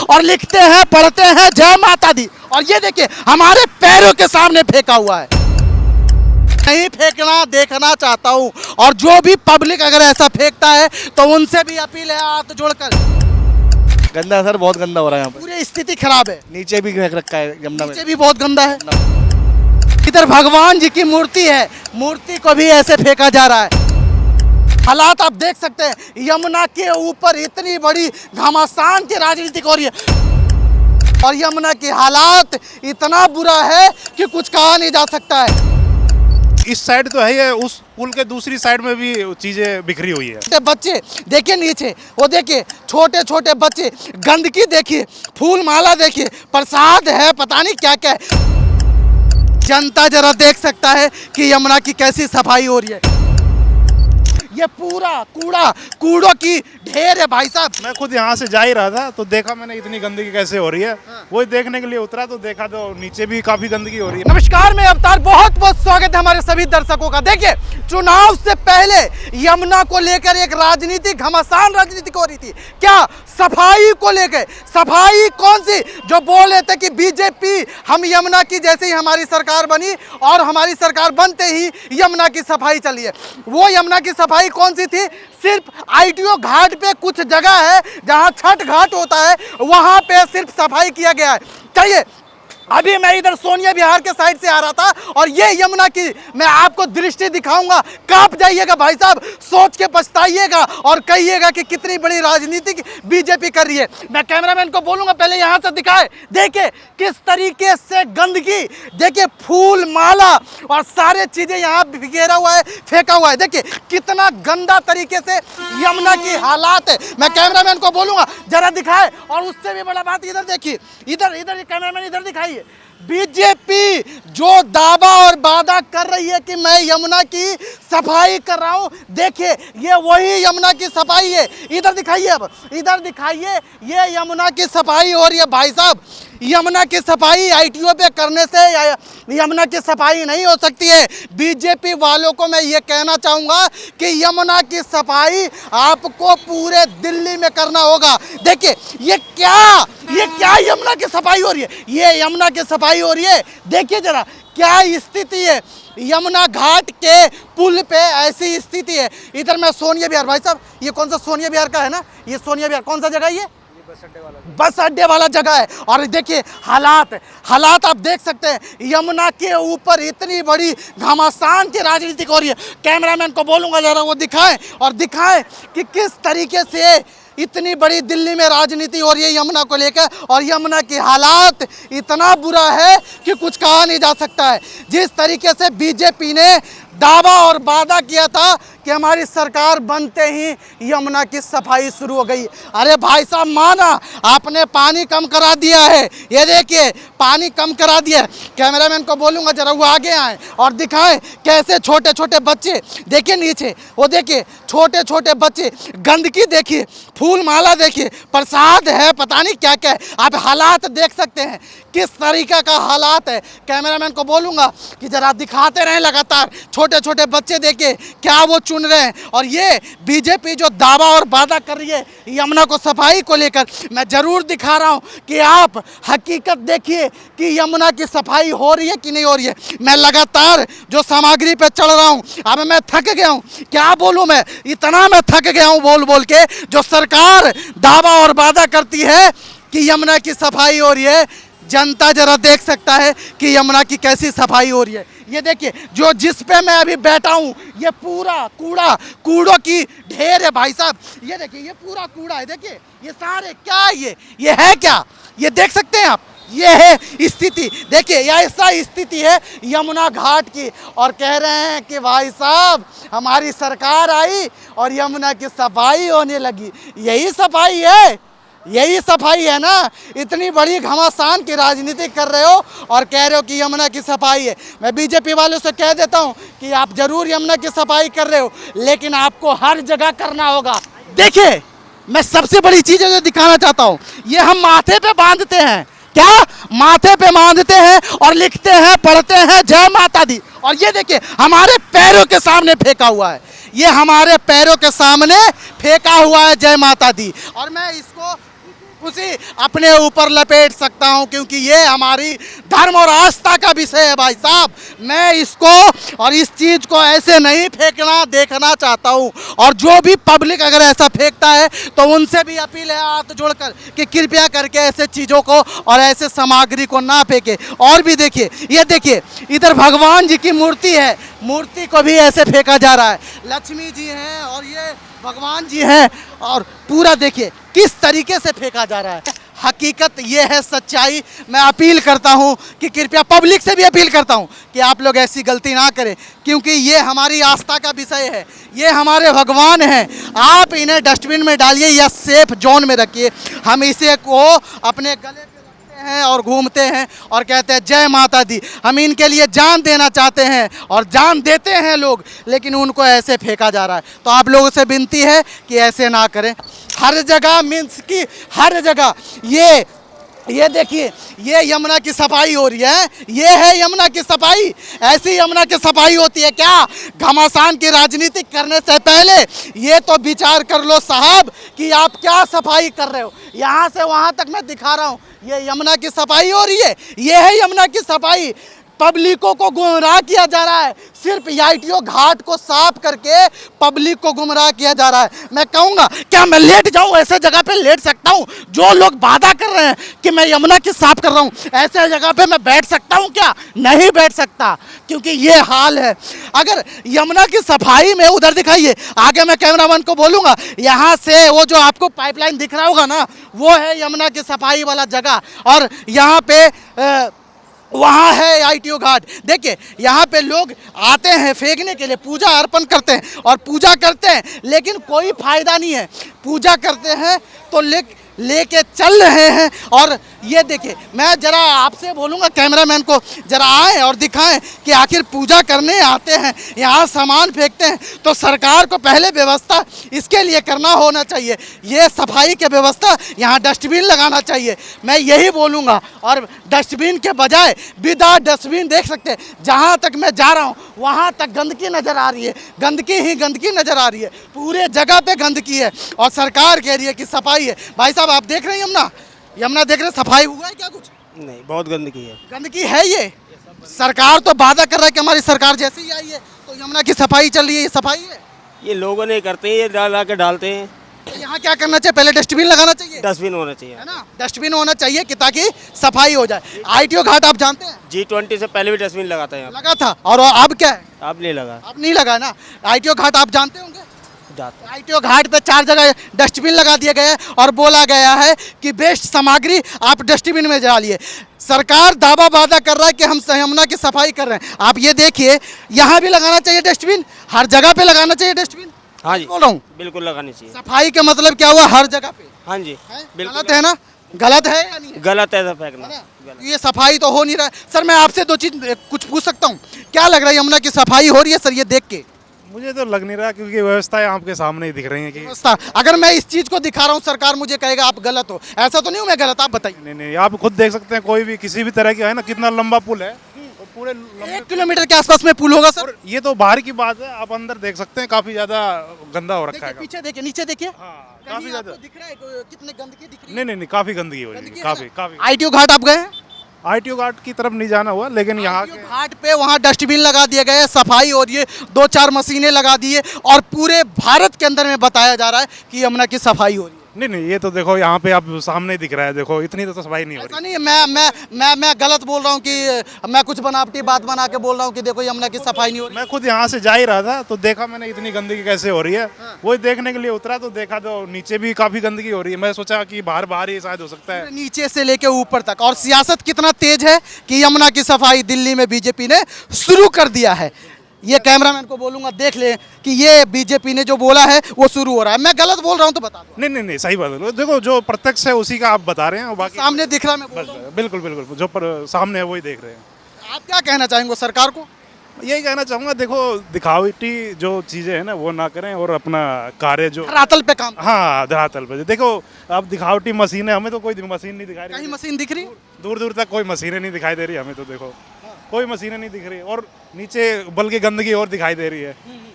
और लिखते हैं, पढ़ते हैं जय माता दी। और ये देखिए हमारे पैरों के सामने फेंका हुआ है। नहीं फेंकना देखना चाहता हूं, और जो भी पब्लिक अगर ऐसा फेंकता है तो उनसे भी अपील है हाथ जोड़कर। गंदा सर, बहुत गंदा हो रहा है यहाँ पूरी स्थिति खराब है। नीचे भी फेंक रखा है यमुना में। नीचे भी बहुत गंदा है। इधर भगवान जी की मूर्ति है, मूर्ति को भी ऐसे फेंका जा रहा है। हालात आप देख सकते हैं, यमुना के ऊपर इतनी बड़ी घमासान की राजनीति हो रही है और यमुना की हालात इतना बुरा है कि कुछ कहा नहीं जा सकता है। इस साइड तो है, उस पुल के दूसरी साइड में भी चीजें बिखरी हुई है। बच्चे देखिए नीचे, वो देखिए छोटे छोटे बच्चे, गंदगी देखिए, फूल माला देखिए, प्रसाद है, पता नहीं क्या क्या है। जनता जरा देख सकता है कि यमुना की कैसी सफाई हो रही है। ये पूरा कूड़ों की ढेर है भाई साहब। मैं खुद यहाँ से जा ही रहा था तो देखा मैंने इतनी गंदगी कैसे हो रही है। वही देखने के लिए उतरा तो देखा तो नीचे भी काफी गंदगी हो रही है। नमस्कार, मैं अवतार, बहुत बहुत स्वागत है हमारे सभी दर्शकों का। देखिए चुनाव से पहले यमुना को लेकर एक राजनीति, घमासान राजनीति हो रही थी। क्या? सफाई को लेकर। सफाई कौन सी? जो बोल रहे थे कि बीजेपी, हम यमुना की, जैसे ही हमारी सरकार बनी और हमारी सरकार बनते ही यमुना की सफाई चली है। वो यमुना की सफाई कौन सी थी? सिर्फ आईटीओ घाट पे कुछ जगह है जहां छठ घाट होता है, वहां पे सिर्फ सफाई किया गया है। चाहिए अभी मैं इधर सोनिया विहार के साइड से आ रहा था और ये यमुना की मैं आपको दृष्टि दिखाऊंगा। कांप जाइएगा भाई साहब, सोच के पछताइएगा और कहिएगा कि कितनी बड़ी राजनीति बीजेपी कर रही है। मैं कैमरामैन को बोलूंगा पहले यहां से दिखाए। देखिए किस तरीके से गंदगी, देखिए फूल माला और सारे चीजें यहाँ बिखेरा हुआ है, फेंका हुआ है। देखिए कितना गंदा तरीके से यमुना की हालात है। मैं कैमरामैन को बोलूंगा जरा दिखाए। और उससे भी बड़ा बात, इधर देखिए, इधर कैमरामैन इधर दिखाइए। बीजेपी जो दावा और वादा कर रही है कि मैं यमुना की सफाई कर रहा हूं, देखिए ये वही यमुना की सफाई है। इधर दिखाइए, अब इधर दिखाइए, ये यमुना की सफाई हो रही है भाई साहब। यमुना की सफाई आईटीओ पे करने से यमुना की सफाई नहीं हो सकती है। बीजेपी वालों को मैं ये कहना चाहूँगा कि यमुना की सफाई आपको पूरे दिल्ली में करना होगा। देखिए ये क्या यमुना की सफाई हो रही है, ये यमुना की सफाई हो रही है। देखिए जरा क्या स्थिति है, यमुना घाट के पुल पे ऐसी स्थिति है। इधर मैं सोनिया विहार, भाई साहब ये कौन सा सोनिया विहार का है ना, ये सोनिया विहार कौन सा जगह है? ये बस अड्डे वाला जगह है। और देखिए हालात आप देख सकते हैं, यमुना के ऊपर इतनी बड़ी घमासान की राजनीति हो रही है। कैमरामैन को बोलूंगा जरा वो दिखाएं कि किस तरीके से इतनी बड़ी दिल्ली में राजनीति हो रही है यमुना को लेकर। और यमुना की हालात इतना बुरा है कि कुछ कहा नहीं जा सकता है। जिस तरीके से बीजेपी ने दावा और वादा किया था कि हमारी सरकार बनते ही यमुना की सफाई शुरू हो गई। अरे भाई साहब माना, आपने पानी कम करा दिया है। ये देखिए पानी कम करा दिया है। कैमरामैन को बोलूँगा जरा वो आगे आए और दिखाएं कैसे छोटे छोटे बच्चे, देखिए नीचे, वो देखिए छोटे छोटे बच्चे, गंदगी देखिए, फूल माला देखिए, प्रसाद है, पता नहीं क्या क्या है। आप हालात देख सकते हैं किस तरीका का हालात है। कैमरामैन को बोलूँगा कि जरा दिखाते रहें लगातार। छोटे छोटे बच्चे देखिए क्या वो चुन रहे हैं। और ये बीजेपी जो दावा और वादा कर रही है यमुना को सफाई को लेकर, मैं ज़रूर दिखा रहा हूँ कि आप हकीकत देखिए कि यमुना की सफाई हो रही है कि नहीं हो रही है। मैं लगातार जो सामग्री पे चढ़ रहा हूँ, अब मैं थक गया हूँ, क्या बोलूँ मैं, इतना मैं थक गया हूँ बोल के। जो सरकार दावा और वादा करती है कि यमुना की सफाई हो रही है, जनता जरा देख सकता है कि यमुना की कैसी सफाई हो रही है। ये देखिए जो जिस पे मैं अभी बैठा हूँ, ये पूरा कूड़ों की ढेर है भाई साहब। ये देखिए ये पूरा कूड़ा है। देखिए ये सारे क्या, ये है क्या, ये देख सकते हैं आप, ये है स्थिति। देखिए ऐसा स्थिति है यमुना घाट की। और कह रहे हैं कि भाई साहब हमारी सरकार आई और यमुना की सफाई होने लगी। यही सफाई है ना? इतनी बड़ी घमासान की राजनीति कर रहे हो और कह रहे हो कि यमुना की सफाई है। मैं बीजेपी वालों से कह देता हूं कि आप जरूर यमुना की सफाई कर रहे हो, लेकिन आपको हर जगह करना होगा। देखिए मैं सबसे बड़ी चीज़ जो दिखाना चाहता हूं, ये हम माथे पे बांधते हैं, क्या माथे पे बांधते हैं और लिखते हैं, पढ़ते हैं जय माता दी। और ये देखिए हमारे पैरों के सामने फेंका हुआ है, ये हमारे पैरों के सामने फेंका हुआ है जय माता दी। और मैं इसको खुशी अपने ऊपर लपेट सकता हूं, क्योंकि ये हमारी धर्म और आस्था का विषय है भाई साहब। मैं इसको और इस चीज को ऐसे नहीं फेंकना देखना चाहता हूं, और जो भी पब्लिक अगर ऐसा फेंकता है तो उनसे भी अपील है हाथ जोड़कर कि कृपया करके ऐसे चीजों को और ऐसे सामग्री को ना फेंके। और भी देखिए, ये देखिए इधर भगवान जी की मूर्ति है, मूर्ति को भी ऐसे फेंका जा रहा है। लक्ष्मी जी हैं और ये भगवान जी हैं, और पूरा देखिए किस तरीके से फेंका जा रहा है। हकीकत ये है, सच्चाई। मैं अपील करता हूँ कि कृपया, पब्लिक से भी अपील करता हूँ कि आप लोग ऐसी गलती ना करें, क्योंकि ये हमारी आस्था का विषय है, ये हमारे भगवान हैं। आप इन्हें डस्टबिन में डालिए या सेफ जोन में रखिए। हम इसे को अपने गले पे रखते हैं और घूमते हैं और कहते हैं जय माता दी। हम इनके लिए जान देना चाहते हैं और जान देते हैं लोग, लेकिन उनको ऐसे फेंका जा रहा है। तो आप लोगों से विनती है कि ऐसे ना करें। हर जगह मीन्स की हर जगह ये देखिए, ये यमुना की सफाई हो रही है। ये है यमुना की सफाई। ऐसी यमुना की सफाई होती है क्या? घमासान की राजनीति करने से पहले ये तो विचार कर लो साहब कि आप क्या सफाई कर रहे हो। यहाँ से वहाँ तक मैं दिखा रहा हूँ, ये यमुना की सफाई हो रही है। ये है यमुना की सफाई। पब्लिकों को गुमराह किया जा रहा है, सिर्फ ITO घाट को साफ करके पब्लिक को गुमराह किया जा रहा है। मैं कहूँगा, क्या मैं लेट जाऊँ? ऐसे जगह पे लेट सकता हूँ? जो लोग वादा कर रहे हैं कि मैं यमुना की साफ कर रहा हूँ, ऐसे जगह पे मैं बैठ सकता हूँ क्या? नहीं बैठ सकता, क्योंकि ये हाल है। अगर यमुना की सफाई में उधर दिखाइए, आगे मैं कैमरामैन को बोलूँगा, यहाँ से वो जो आपको पाइपलाइन दिख रहा होगा ना, वो है यमुना की सफाई वाला जगह, और यहाँ पे वहाँ है ITO घाट। देखिए यहाँ पे लोग आते हैं फेंकने के लिए, पूजा अर्पण करते हैं और पूजा करते हैं, लेकिन कोई फायदा नहीं है। पूजा करते हैं तो लेके चल रहे हैं। और ये देखिए, मैं जरा आपसे बोलूँगा कैमरामैन को, जरा आए और दिखाएं कि आखिर पूजा करने आते हैं, यहाँ सामान फेंकते हैं, तो सरकार को पहले व्यवस्था इसके लिए करना होना चाहिए। ये सफाई की व्यवस्था, यहाँ डस्टबिन लगाना चाहिए। मैं यही बोलूँगा। और डस्टबिन के बजाय विदा डस्टबिन, देख सकते हैं जहाँ तक मैं जा रहा हूँ वहाँ तक गंदगी नज़र आ रही है, गंदगी ही गंदगी नज़र आ रही है, पूरे जगह पे गंदगी है, और सरकार कह रही है कि सफाई है। भाई साहब आप देख रहे हैं यमुना देख रहे हैं, सफाई हुआ है क्या कुछ? नहीं, बहुत गंदगी है। गंदगी है। ये सरकार तो वादा कर रहा है कि हमारी सरकार जैसे ही आई है तो यमुना की सफाई चल रही है। ये सफाई है? ये लोगों ने करते हैं, ये डाल के डालते हैं। तो यहाँ क्या करना चाहिए? पहले डस्टबिन लगाना चाहिए, डस्टबिन होना चाहिए, है ना? डस्टबिन होना चाहिए कि ताकि सफाई हो जाए। ITO घाट आप जानते हैं, G20 से पहले भी डस्टबिन लगाता है, लगा था, और अब क्या है? अब नहीं लगा। अब नहीं लगा ना। ITO घाट आप जानते होंगे, जाता ITO घाट पे 4 जगह डस्टबिन लगा दिए गए और बोला गया है कि वेस्ट सामग्री आप डस्टबिन में डालिए। सरकार दावा वादा कर रहा है कि हम यमुना की सफाई कर रहे हैं। आप ये देखिए, यहाँ भी लगाना चाहिए डस्टबिन, हर जगह पे लगाना चाहिए डस्टबिन। हाँ जी, बोल रहा हूँ, बिल्कुल लगानी चाहिए। सफाई का मतलब क्या हुआ? हर जगह पे। हाँ जी, बिल्कुल। गलत है ना? गलत है या नहीं है? गलत है ऐसा फेंकना। तो ये सफाई तो हो नहीं रहा है। सर मैं आपसे 2 चीज कुछ पूछ सकता हूँ? क्या लग रहा है, यमुना की सफाई हो रही है सर ये देख के? मुझे तो लग नहीं रहा, क्योंकि व्यवस्थाएं आपके सामने ही दिख रही हैं कि व्यवस्था, अगर मैं इस चीज को दिखा रहा हूँ सरकार मुझे कहेगा आप गलत हो, ऐसा तो नहीं हूँ मैं गलत? आप बताइए। नहीं नहीं, आप खुद देख सकते हैं, कोई भी किसी भी तरह की है ना, कितना लंबा पुल है, और पूरे 1 किलोमीटर के आसपास में पुल होगा सर। और ये तो बाहर की बात है, आप अंदर देख सकते हैं काफी ज्यादा गंदा हो रखा देखिए है। पीछे देखिए, नीचे देखिए, हाँ, कहीं काफी ज्यादा। आपको दिख रहा है कितने गंदगी दिख रही है? नहीं नहीं, काफी गंदगी हो रही है, काफी काफी। ITO घाट आप गए हैं? ITO घाट की तरफ नहीं जाना हुआ, लेकिन यहाँ ITO घाट पे वहाँ डस्टबिन लगा दिए गए, सफाई हो रही है, 2-4 मशीनें लगा दी है, और पूरे भारत के अंदर में बताया जा रहा है कि यमुना की सफाई हो रही है। नहीं नहीं, ये तो देखो यहाँ पे आप सामने दिख रहा है, देखो इतनी तो सफाई नहीं हो ऐसा रही। नहीं है, मैं गलत बोल रहा हूँ कि मैं कुछ बनावटी बात बना के बोल रहा हूँ कि देखो यमुना की सफाई नहीं हो रही। मैं खुद यहाँ से जा ही रहा था तो देखा मैंने इतनी गंदगी कैसे हो रही है। वही देखने के लिए उतरा तो देखा तो नीचे भी काफी गंदगी हो रही है। मैं सोचा कि बाहर बाहर ही शायद हो सकता है। नीचे से लेके ऊपर तक, और सियासत कितना तेज है कि यमुना की सफाई दिल्ली में बीजेपी ने शुरू कर दिया है। ये कैमरामैन को बोलूंगा देख ले कि ये बीजेपी ने जो बोला है वो शुरू हो रहा है। मैं गलत बोल रहा हूँ तो बता दो। नहीं नहीं नहीं, सही बात है। देखो जो प्रत्यक्ष है उसी का आप बता रहे हैं, और बाकी सामने दिख रहा है, मैं बोल बस रहा हूँ। बिल्कुल बिल्कुल जो सामने है वही देख रहे हैं। आप क्या कहना चाहेंगे सरकार को? यही कहना चाहूँगा, देखो दिखावटी जो चीज़ें हैं ना वो ना करें, और अपना कार्य जो धरातल पे काम, हाँ धरातल पे देखो। अब दिखावटी मशीन है, हमें तो कोई मशीन नहीं दिखाई कहीं रही, मशीन दिख रही है? दूर दूर तक कोई मशीनें नहीं दिखाई दे रही हमें तो। देखो कोई मशीनें नहीं दिख रही और नीचे बल्कि गंदगी और दिखाई दे रही है।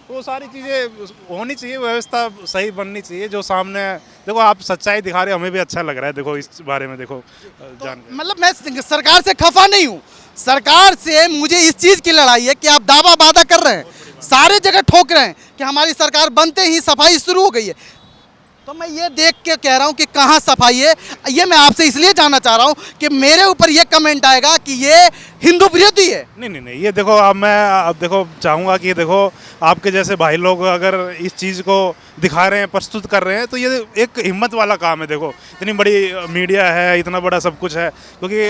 तो वो सारी चीज़ें होनी चाहिए, व्यवस्था सही बननी चाहिए। जो सामने देखो आप सच्चाई दिखा रहे हो, हमें भी अच्छा लग रहा है देखो इस बारे में देखो जान के। मतलब मैं सरकार से खफा नहीं हूँ, सरकार से मुझे इस चीज़ की लड़ाई है कि आप दावा वादा कर रहे हैं, सारे जगह ठोक रहे हैं कि हमारी सरकार बनते ही सफाई शुरू हो गई है। तो मैं ये देख के कह रहा हूँ कि कहाँ सफाई है। ये मैं आपसे इसलिए जानना चाह रहा हूँ कि मेरे ऊपर ये कमेंट आएगा कि ये हिंदू विरोधी है। नहीं, ये देखो अब मैं देखो चाहूँगा कि देखो आपके जैसे भाई लोग अगर इस चीज़ को दिखा रहे हैं, प्रस्तुत कर रहे हैं, तो ये एक हिम्मत वाला काम है। देखो इतनी बड़ी मीडिया है, इतना बड़ा सब कुछ है, क्योंकि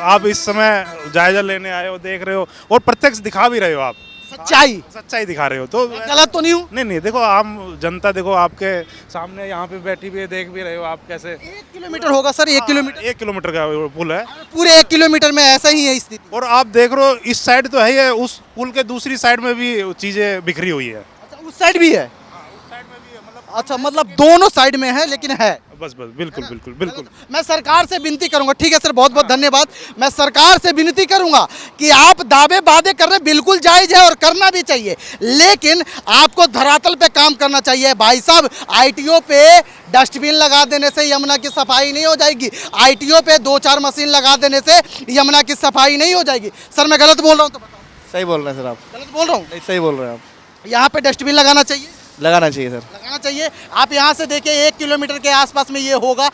आप इस समय जायजा लेने आए हो, देख रहे हो और प्रत्यक्ष दिखा भी रहे हो, आप सच्चाई दिखा रहे हो। तो गलत तो नहीं हूँ? नहीं, देखो आम जनता देखो आपके सामने यहाँ पे बैठी भी है, देख भी रहे हो आप कैसे। 1 किलोमीटर होगा सर, 1 किलोमीटर, 1 किलोमीटर का पुल है, पूरे 1 किलोमीटर में ऐसा ही है स्थिति। और आप देख रहे हो इस साइड तो है ही है, उस पुल के दूसरी साइड में भी चीजें बिखरी हुई है। अच्छा, उस साइड भी है? उस साइड में भी है, मतलब अच्छा, मतलब दोनों साइड में है, लेकिन है। बस बिल्कुल। मैं सरकार से विनती करूंगा, ठीक है सर, बहुत बहुत धन्यवाद। मैं सरकार से विनती करूंगा कि आप दावे वादे कर रहे हैं, बिल्कुल जायज है और करना भी चाहिए, लेकिन आपको धरातल पे काम करना चाहिए। भाई साहब, आईटीओ पे डस्टबिन लगा देने से यमुना की सफाई नहीं हो जाएगी, आईटीओ पे 2-4 मशीन लगा देने से यमुना की सफाई नहीं हो जाएगी। सर मैं गलत बोल रहा हूँ तो बताओ। सही बोल रहे हैं सर, आप गलत बोल रहा हूँ? नहीं, सही बोल रहे हैं आप। यहाँ पे डस्टबिन लगाना चाहिए, लगाना चाहिए सर, लगाना चाहिए। आप यहाँ से देखिए 1 किलोमीटर के आसपास में ये होगा,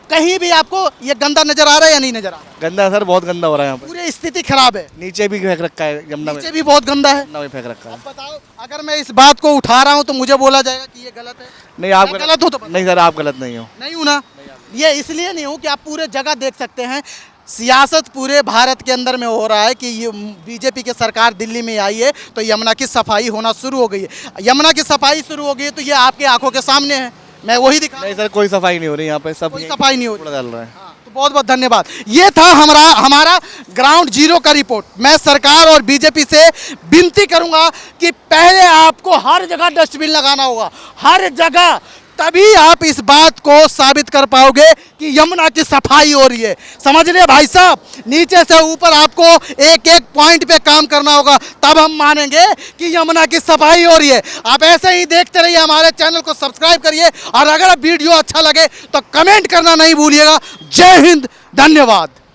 कहीं भी आपको ये गंदा नजर आ रहा है या नहीं नजर आ रहा है? गंदा सर, बहुत गंदा हो रहा है यहाँ पे। पूरी स्थिति खराब है, नीचे भी फेंक रखा है, यमुना में नीचे भी बहुत गंदा है। यमुना में फेंक रखा है। अब बताओ, अगर मैं इस बात को उठा रहा हूँ तो मुझे बोला जाएगा कि ये गलत है। नहीं, आप मैं गलत हूँ तो नहीं सर, आप गलत नहीं हो। नहीं हूँ ना? ये इसलिए नहीं हूँ कि आप पूरे जगह देख सकते हैं, सियासत पूरे भारत के अंदर में हो रहा है कि ये बीजेपी की सरकार दिल्ली में आई है तो यमुना की सफाई होना शुरू हो गई है। यमुना की सफाई शुरू हो गई है तो ये आपकी आंखों के सामने है, मैं वही दिखा। नहीं सर, कोई सफाई नहीं हो रही यहाँ पे, सब कोई सफाई नहीं हो रही, कूड़ा डाल रहा है। तो बहुत बहुत धन्यवाद। ये था हमारा ग्राउंड जीरो का रिपोर्ट। मैं सरकार और बीजेपी से विनती करूंगा कि पहले आपको हर जगह डस्टबिन लगाना होगा, हर जगह, तभी आप इस बात को साबित कर पाओगे कि यमुना की सफाई हो रही है। समझ रहे भाई साहब, नीचे से ऊपर आपको एक एक पॉइंट पे काम करना होगा, तब हम मानेंगे कि यमुना की सफाई हो रही है। आप ऐसे ही देखते रहिए, हमारे चैनल को सब्सक्राइब करिए और अगर वीडियो अच्छा लगे तो कमेंट करना नहीं भूलिएगा। जय हिंद, धन्यवाद।